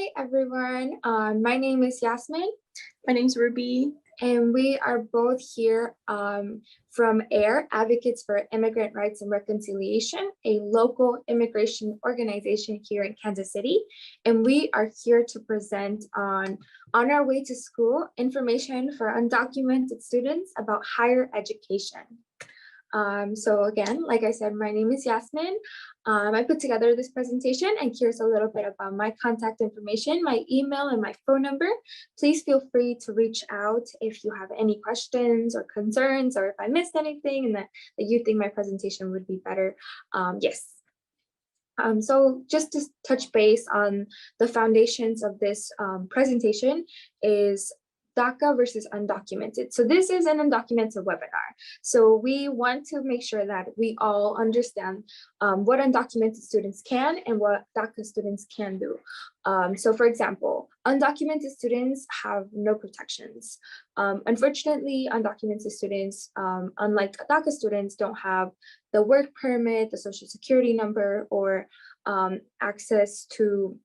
Hi, everyone. My name is Yasmin. My name's Ruby. And we are both here from AIR, Advocates for Immigrant Rights and Reconciliation, a local immigration organization here in Kansas City. And we are here to present on our way to school information for undocumented students about higher education. So again, like I said, my name is Yasmin. I put together this presentation, and here's a little bit about my contact information, my email and my phone number. Please feel free to reach out if you have any questions or concerns, or if I missed anything and that you think my presentation would be better. Yes. So just to touch base on the foundations of this presentation is DACA versus undocumented. So this is an undocumented webinar. So we want to make sure that we all understand what undocumented students can and what DACA students can do. So for example, undocumented students have no protections. Unfortunately, undocumented students, unlike DACA students, don't have the work permit, the social security number, or access to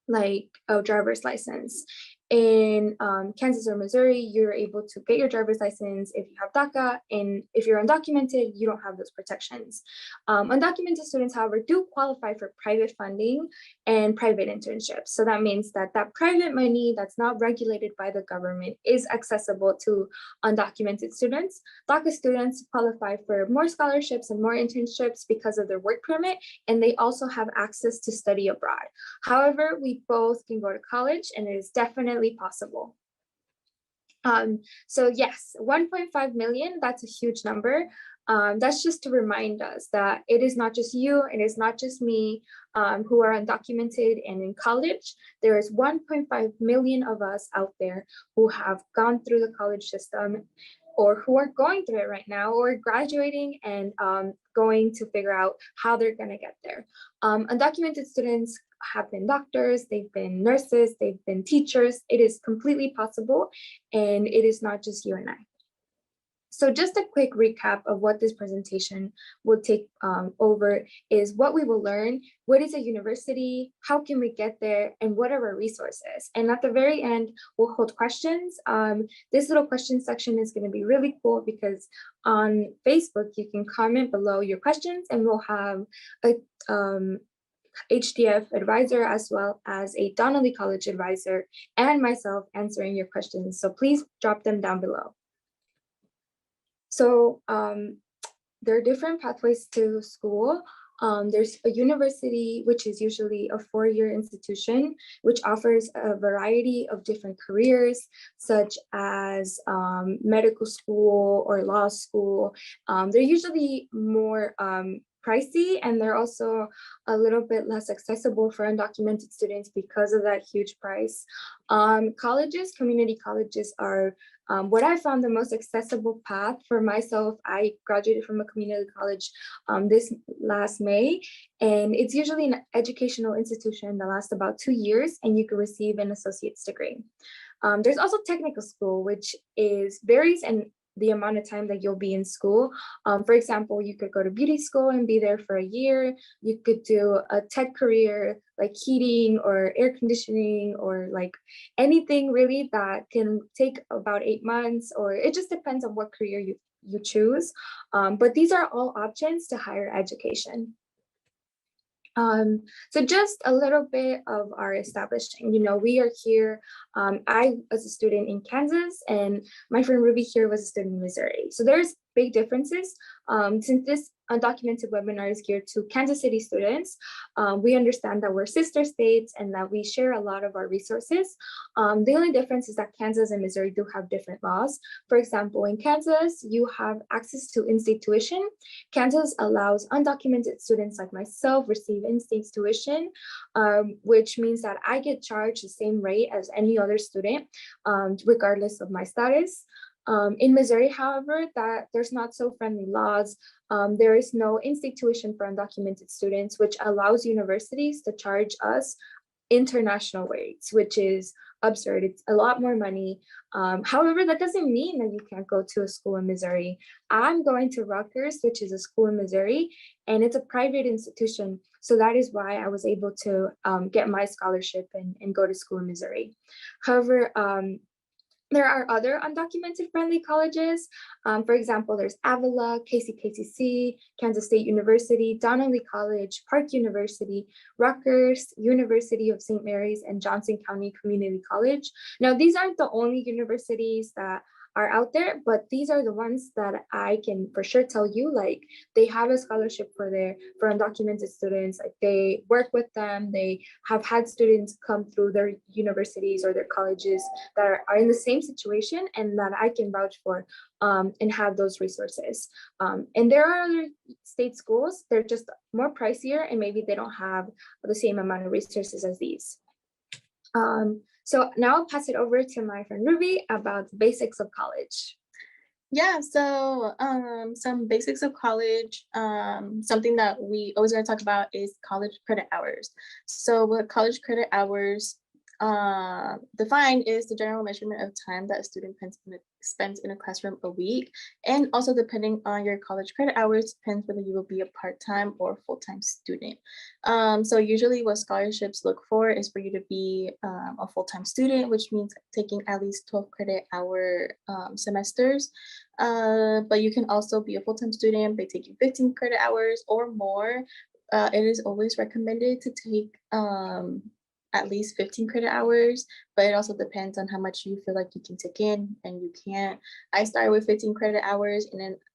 like a driver's license. In Kansas or Missouri, you're able to get your driver's license if you have DACA, and if you're undocumented, you don't have those protections. Undocumented students, however, do qualify for private funding and private internships. So that means that that private money that's not regulated by the government is accessible to undocumented students. DACA students qualify for more scholarships and more internships because of their work permit, and they also have access to study abroad. However, we both can go to college, and it is definitely possible. So yes, 1.5 million, that's a huge number. That's just to remind us that it is not just you, it is not just me who are undocumented and in college. There is 1.5 million of us out there who have gone through the college system, or who are going through it right now, or graduating and going to figure out how they're gonna get there. Undocumented students have been doctors, they've been nurses, they've been teachers. It is completely possible, and it is not just you and I. So just a quick recap of what this presentation will take over is what we will learn, what is a university, how can we get there, and what are our resources. And at the very end, we'll hold questions. This little question section is going to be really cool because on Facebook, you can comment below your questions, and we'll have a HDF advisor as well as a Donnelly College advisor and myself answering your questions. So please drop them down below. So there are different pathways to school. There's a university, which is usually a four-year institution, which offers a variety of different careers, such as medical school or law school. They're usually more pricey, and they're also a little bit less accessible for undocumented students because of that huge price. Colleges, community colleges are what I found the most accessible path for myself. I graduated from a community college this last May, and it's usually an educational institution that lasts about 2 years, and you can receive an associate's degree. There's also technical school, which varies in the amount of time that you'll be in school. For example, you could go to beauty school and be there for a year. You could do a tech career like heating or air conditioning, or like anything really that can take about 8 months, or it just depends on what career you choose. But these are all options to higher education. So just a little bit of our establishing. We are here, I was a student in Kansas, and my friend Ruby here was a student in Missouri. So there's big differences. Since this undocumented webinar is geared to Kansas City students, we understand that we're sister states and that we share a lot of our resources. The only difference is that Kansas and Missouri do have different laws. For example, in Kansas, you have access to in-state tuition. Kansas allows undocumented students like myself receive in-state tuition, which means that I get charged the same rate as any other student, regardless of my status. In Missouri, however, there's not so friendly laws. There is no in-state tuition for undocumented students, which allows universities to charge us international rates, which is absurd. It's a lot more money. However, that doesn't mean that you can't go to a school in Missouri. I'm going to Rutgers, which is a school in Missouri, and it's a private institution. So that is why I was able to get my scholarship and go to school in Missouri. However, there are other undocumented friendly colleges. For example, there's Avila, KCKCC, Kansas State University, Donnelly College, Park University, Rutgers, University of St. Mary's, and Johnson County Community College. Now, these aren't the only universities that are out there, but these are the ones that I can for sure tell you, like, they have a scholarship for undocumented students. Like, they work with them. They have had students come through their universities or their colleges that are in the same situation and that I can vouch for and have those resources. And there are other state schools, they're just more pricier and maybe they don't have the same amount of resources as these. So now I'll pass it over to my friend Ruby about the basics of college. Yeah, so some basics of college. Something that we always going to talk about is college credit hours. So what college credit hours defined is the general measurement of time that a student spends in a classroom a week, and also depending on your college credit hours depends whether you will be a part-time or full-time student. So usually what scholarships look for is for you to be a full-time student, which means taking at least 12 credit hour semesters. But you can also be a full-time student by taking 15 credit hours or more. It is always recommended to take at least 15 credit hours, but it also depends on how much you feel like you can take in and you can't. I started with 15 credit hours,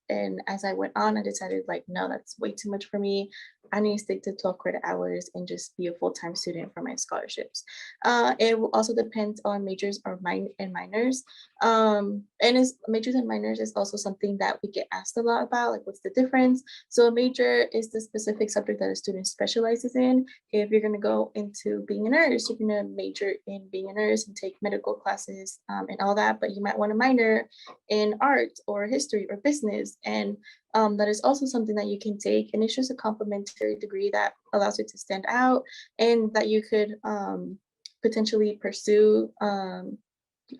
and as I went on, I decided, like, no, that's way too much for me. I need to stick to 12 credit hours and just be a full-time student for my scholarships. It will also depend on majors or minors. Majors and minors is also something that we get asked a lot about, like, what's the difference? So a major is the specific subject that a student specializes in. If you're going to go into being a nurse, you're going to major in being a nurse and take medical classes and all that, but you might want to minor in art or history or business. And that is also something that you can take, and it's just a complementary degree that allows you to stand out and that you could potentially pursue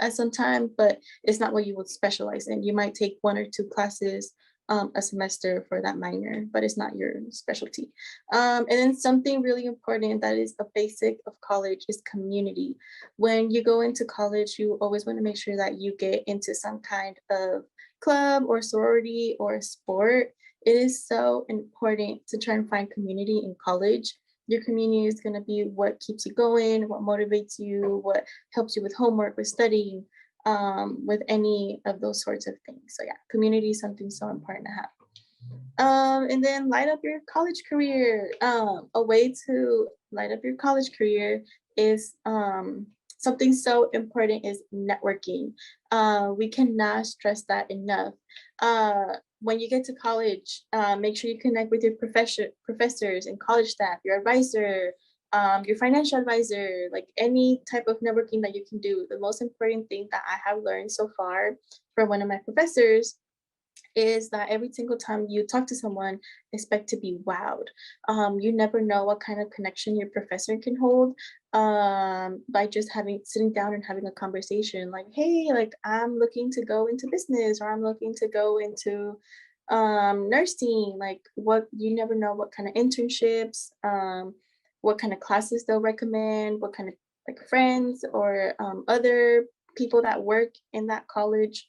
at some time, but it's not what you would specialize in. You might take 1 or 2 classes a semester for that minor, but it's not your specialty. And then something really important that is a basic of college is community. When you go into college, you always want to make sure that you get into some kind of club or sorority or sport. It is so important to try and find community in college. Your community is going to be what keeps you going, what motivates you, what helps you with homework, with studying, with any of those sorts of things. So yeah, community is something so important to have. And then light up your college career. A way to light up your college career is something so important is networking. We cannot stress that enough. When you get to college, make sure you connect with your professors and college staff, your advisor, your financial advisor, like any type of networking that you can do. The most important thing that I have learned so far from one of my professors is that every single time you talk to someone, expect to be wowed. You never know what kind of connection your professor can hold by just sitting down and having a conversation. Like, hey, like, I'm looking to go into business, or I'm looking to go into nursing. Like, you never know what kind of internships, what kind of classes they'll recommend, what kind of like friends or other people that work in that college,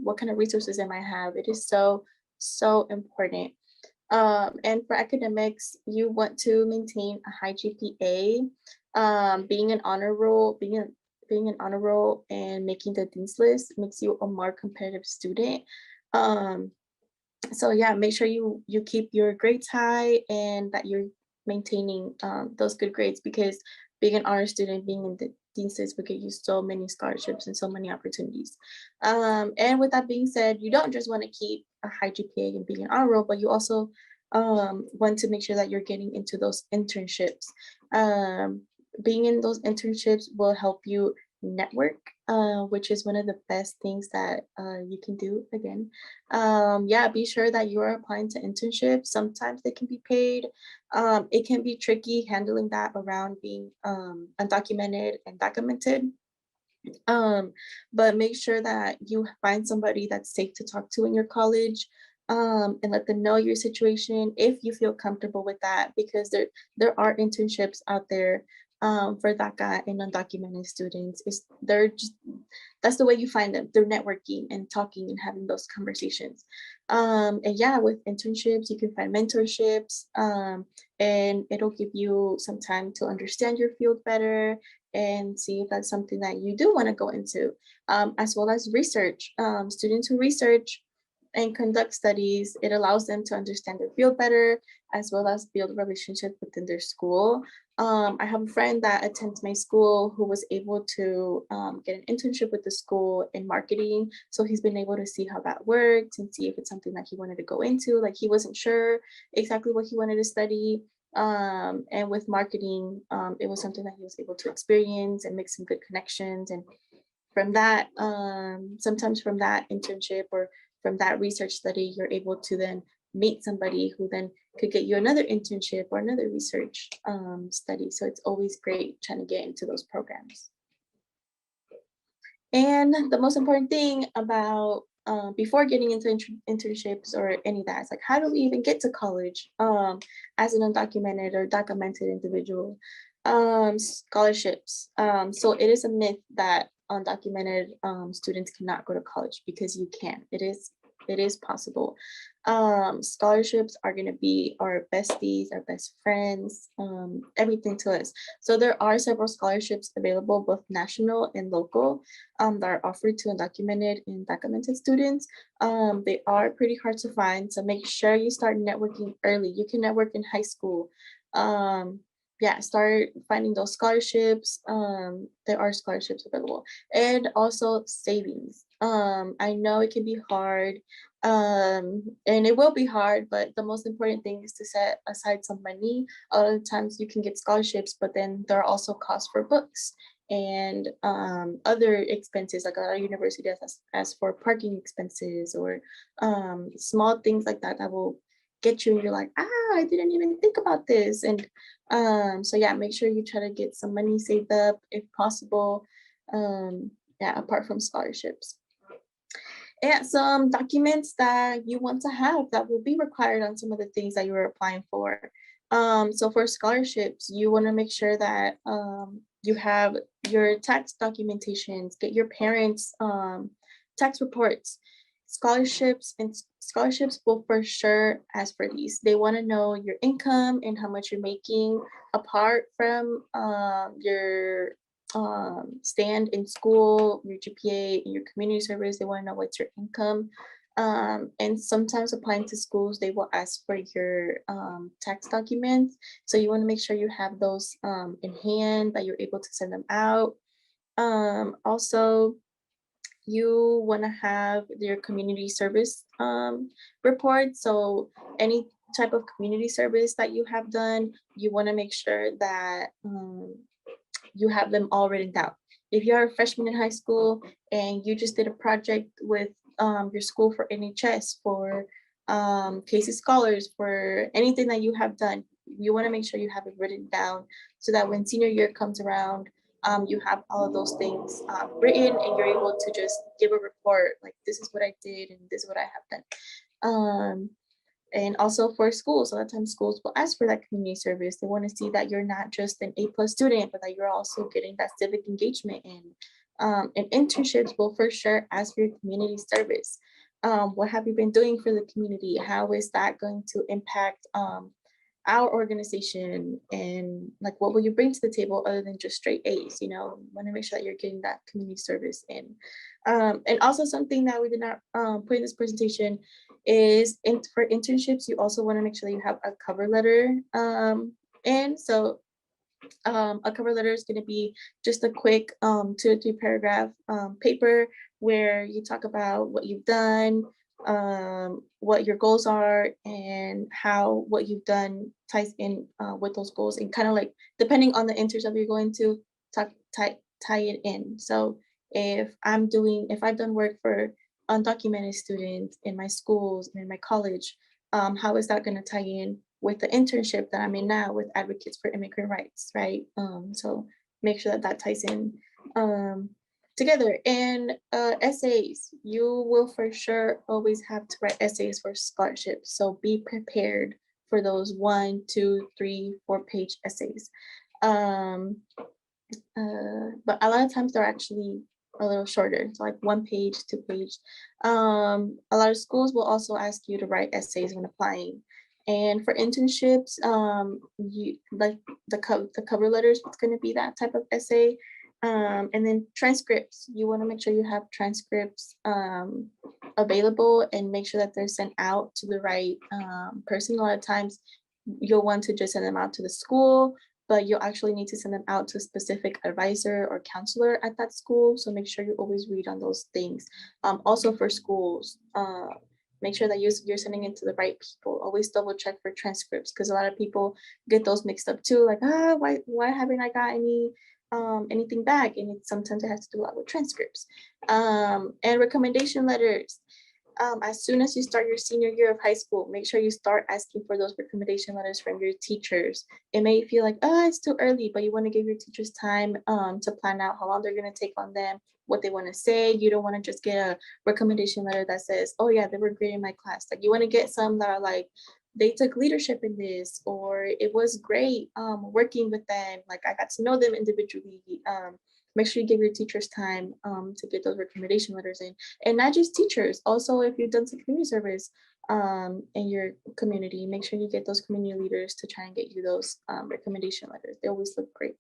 what kind of resources they might have. It is so important. And for academics, you want to maintain a high GPA. Being an honor roll and making the dean's list makes you a more competitive student. So yeah, make sure you keep your grades high and that you're maintaining those good grades, because being an honor student, being in the dean's list will get you so many scholarships and so many opportunities. And with that being said, you don't just want to keep a high GPA and being an honor roll, but you also want to make sure that you're getting into those internships. Being in those internships will help you network, which is one of the best things that you can do. Again, yeah, be sure that you are applying to internships. Sometimes they can be paid. It can be tricky handling that around being undocumented and documented. But make sure that you find somebody that's safe to talk to in your college, and let them know your situation if you feel comfortable with that, because there are internships out there for DACA and undocumented students. They're just, that's the way you find them, through networking and talking and having those conversations. And yeah, with internships, you can find mentorships, and it'll give you some time to understand your field better and see if that's something that you do want to go into, as well as research. Students who research and conduct studies, it allows them to understand their field better, as well as build relationships within their school. I have a friend that attends my school who was able to get an internship with the school in marketing. So he's been able to see how that works and see if it's something that he wanted to go into. Like, he wasn't sure exactly what he wanted to study. And with marketing, it was something that he was able to experience and make some good connections. And from that, sometimes from that internship or from that research study, you're able to then meet somebody who then could get you another internship or another research study. So it's always great trying to get into those programs. And the most important thing about before getting into internships or any of that, it's like, how do we even get to college as an undocumented or documented individual? Scholarships. So it is a myth that undocumented students cannot go to college, because you can. It is possible. Scholarships are going to be our besties, our best friends, everything to us. So there are several scholarships available, both national and local, that are offered to undocumented and documented students. They are pretty hard to find, so make sure you start networking early. You can network in high school. Yeah, start finding those scholarships. There are scholarships available, and also savings. I know it can be hard, and it will be hard, but the most important thing is to set aside some money. A lot of times you can get scholarships, but then there are also costs for books and other expenses. Like, a lot of universities ask for parking expenses or small things like that that will get you, and you're like, I didn't even think about this. And so yeah, make sure you try to get some money saved up if possible, yeah, apart from scholarships. And some documents that you want to have that will be required on some of the things that you're applying for. So for scholarships, you want to make sure that you have your tax documentations, get your parents' tax reports. Scholarships will for sure ask for these. They want to know your income and how much you're making apart from your stand in school, your GPA, and your community service. They want to know what's your income. And sometimes applying to schools, they will ask for your tax documents. So you want to make sure you have those in hand, that you're able to send them out. Also, you want to have your community service report. So any type of community service that you have done, you want to make sure that you have them all written down. If you're a freshman in high school and you just did a project with your school for NHS, for Casey Scholars, for anything that you have done, you want to make sure you have it written down, so that when senior year comes around, you have all of those things written, and you're able to just give a report like, this is what I did and this is what I have done. And also for schools, a lot of times schools will ask for that community service. They want to see that you're not just an A+ student, but that you're also getting that civic engagement in. And internships will for sure ask for your community service. What have you been doing for the community? How is that going to impact our organization? And like, what will you bring to the table other than just straight A's? You know, want to make sure that you're getting that community service in. And also something that we did not put in this presentation is for internships, you also want to make sure that you have a cover letter. And so a cover letter is going to be just a quick 2 or 3 paragraph paper where you talk about what you've done, what your goals are, and how what you've done ties in with those goals, and kind of like, depending on the internship you're going to, tie it in. So if I've done work for undocumented students in my schools and in my college, how is that going to tie in with the internship that I'm in now with Advocates for Immigrant Rights, right? So make sure that that ties in together. And essays, you will for sure always have to write essays for scholarships. So be prepared for those 1, 2, 3, 4-page essays. But a lot of times they're actually a little shorter, so like 1 page, 2 page. A lot of schools will also ask you to write essays when applying. And for internships, you like the cover letters, it's going to be that type of essay. And then transcripts, you want to make sure you have transcripts available and make sure that they're sent out to the right person. A lot of times you'll want to just send them out to the school, but you'll actually need to send them out to a specific advisor or counselor at that school. So make sure you always read on those things. Also for schools, make sure that you're sending it to the right people. Always double check for transcripts, because a lot of people get those mixed up too. Like, why haven't I got anything back? And sometimes it has to do a lot with transcripts. And recommendation letters. As soon as you start your senior year of high school, make sure you start asking for those recommendation letters from your teachers. It may feel like, oh, it's too early, but you want to give your teachers time to plan out how long they're going to take on them, what they want to say. You don't want to just get a recommendation letter that says, oh yeah, they were great in my class. Like, you want to get some that are like, they took leadership in this, or it was great working with them. Like, I got to know them individually. Make sure you give your teachers time to get those recommendation letters in. And not just teachers, also if you've done some community service in your community, make sure you get those community leaders to try and get you those recommendation letters. They always look great.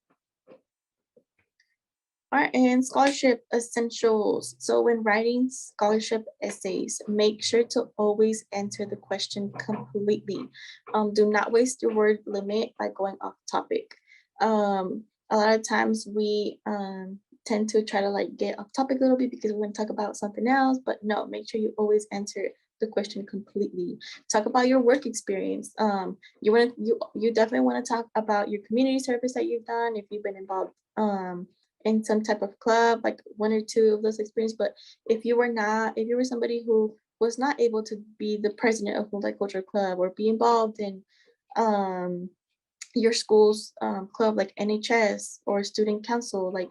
All right, and scholarship essentials. So when writing scholarship essays, make sure to always answer the question completely. Do not waste your word limit by going off topic. A lot of times we tend to try to like get off topic a little bit because we're going to talk about something else, but no, make sure you always answer the question completely. Talk about your work experience. You definitely want to talk about your community service that you've done, if you've been involved in some type of club, like 1 or 2 of those experiences. But if you were somebody who was not able to be the president of multicultural club or be involved in your school's club, like NHS or student council, like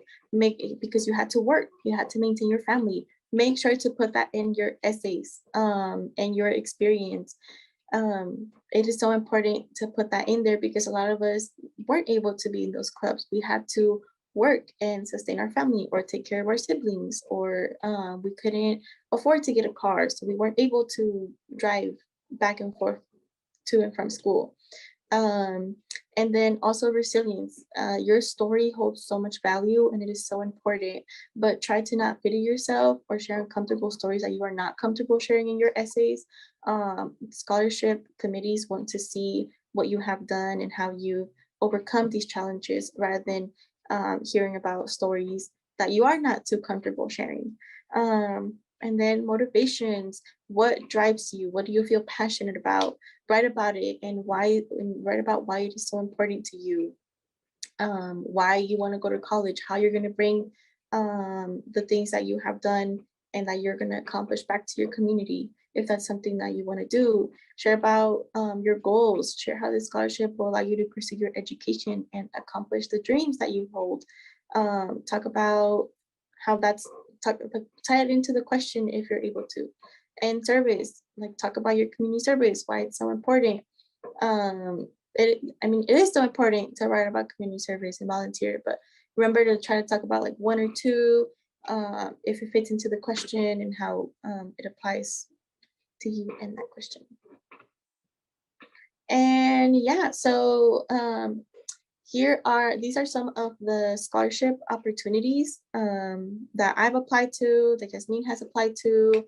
because you had to work, you had to maintain your family, make sure to put that in your essays and your experience. It is so important to put that in there because a lot of us weren't able to be in those clubs. We had to work and sustain our family or take care of our siblings, or we couldn't afford to get a car, so we weren't able to drive back and forth to and from school. And then also resilience. Your story holds so much value and it is so important, but try to not pity yourself or share uncomfortable stories that you are not comfortable sharing in your essays. Scholarship committees want to see what you have done and how you overcome these challenges rather than hearing about stories that you are not too comfortable sharing. And then motivations, what drives you? What do you feel passionate about? Write about it and write about why it is so important to you. Why you want to go to college, how you're going to bring the things that you have done and that you're going to accomplish back to your community. If that's something that you want to do, share about your goals, share how this scholarship will allow you to pursue your education and accomplish the dreams that you hold. Talk about how tie it into the question if you're able to. And service, like talk about your community service, why it's so important. It is so important to write about community service and volunteer, but remember to try to talk about like 1 or 2 if it fits into the question and how it applies to you and that question. And yeah, so these are some of the scholarship opportunities that I've applied to, that Yasmin has applied to.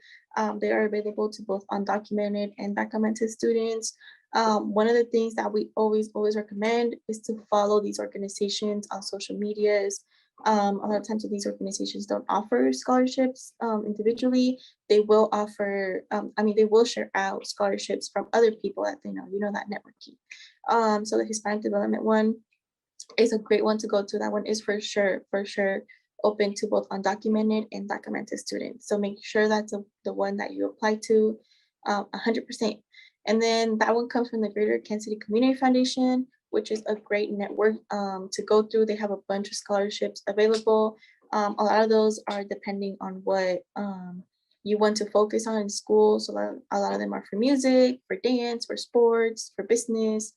They are available to both undocumented and documented students. One of the things that we always recommend is to follow these organizations on social medias. A lot of times these organizations don't offer scholarships individually. They will offer, they will share out scholarships from other people that they know, that networking. So the Hispanic Development one is a great one to go to. That one is for sure open to both undocumented and documented students. So make sure that's the one that you apply to 100%. And then that one comes from the Greater Kansas City Community Foundation, which is a great network to go through. They have a bunch of scholarships available. A lot of those are depending on what you want to focus on in school. So a lot of them are for music, for dance, for sports, for business,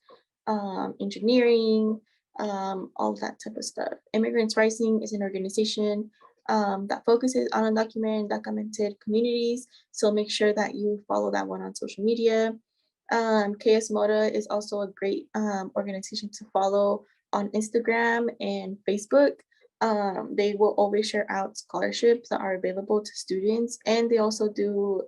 engineering, all that type of stuff. Immigrants Rising is an organization that focuses on undocumented and documented communities. So make sure that you follow that one on social media. KS Moda is also a great organization to follow on Instagram and Facebook. They will always share out scholarships that are available to students, and they also do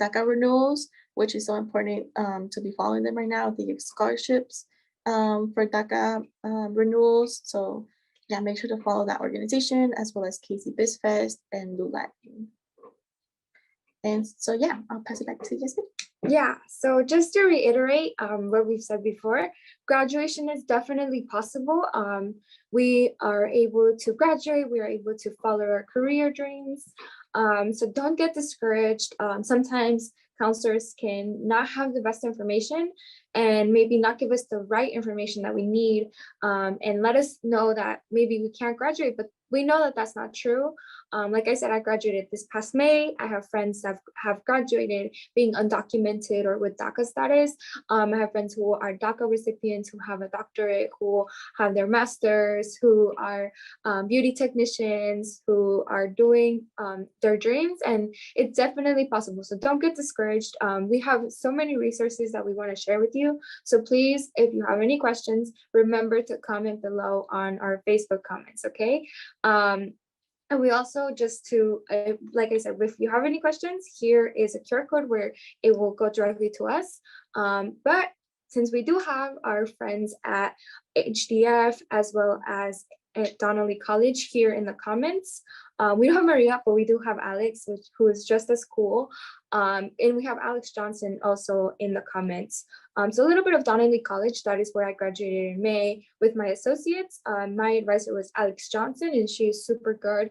DACA renewals, which is so important to be following them right now. They give scholarships for DACA renewals. So yeah, make sure to follow that organization, as well as KC BizFest and LULAT. And so yeah, I'll pass it back to Jessica. Yeah, so just to reiterate what we've said before, graduation is definitely possible. We are able to graduate, we are able to follow our career dreams. So don't get discouraged. Sometimes counselors can not have the best information and maybe not give us the right information that we need, and let us know that maybe we can't graduate, but we know that that's not true. Like I said, I graduated this past May. I have friends that have graduated being undocumented or with DACA status. I have friends who are DACA recipients, who have a doctorate, who have their masters, who are beauty technicians, who are doing their dreams, and it's definitely possible. So don't get discouraged. We have so many resources that we want to share with you. So please, if you have any questions, remember to comment below on our Facebook comments, okay? And we also, just to, like I said, if you have any questions, here is a QR code where it will go directly to us. But since we do have our friends at HDF as well as at Donnelly College here in the comments, we don't have Maria, but we do have Alex, who is just as cool. And we have Alex Johnson also in the comments. So a little bit of Donnelly College, that is where I graduated in May with my associates. My advisor was Alex Johnson, and she is super good.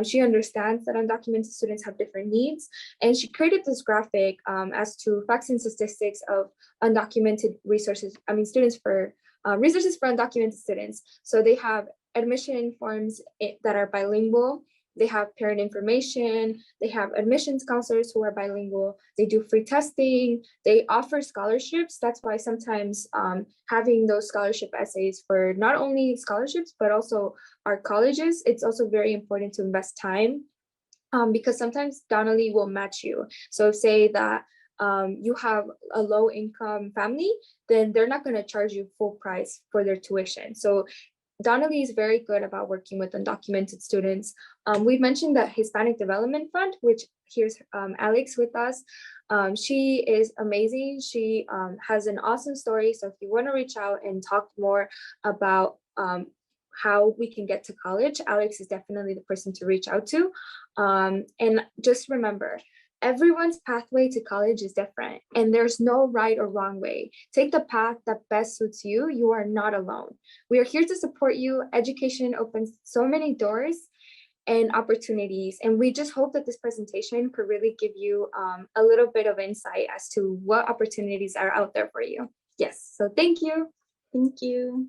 She understands that undocumented students have different needs, and she created this graphic as to facts and statistics of undocumented resources, students for resources for undocumented students. So they have admission forms that are bilingual. They have parent information, they have admissions counselors who are bilingual, they do free testing, they offer scholarships. That's why sometimes having those scholarship essays for not only scholarships, but also our colleges, it's also very important to invest time because sometimes Donnelly will match you. So say that you have a low income family, then they're not gonna charge you full price for their tuition. So Donnelly is very good about working with undocumented students. We've mentioned the Hispanic Development Fund, which here's Alex with us. She is amazing. She has an awesome story. So if you want to reach out and talk more about how we can get to college, Alex is definitely the person to reach out to. And just remember, everyone's pathway to college is different, and there's no right or wrong way. Take the path that best suits you. You are not alone. We are here to support you. Education opens so many doors and opportunities, and we just hope that this presentation could really give you a little bit of insight as to what opportunities are out there for you. Yes, so thank you. Thank you.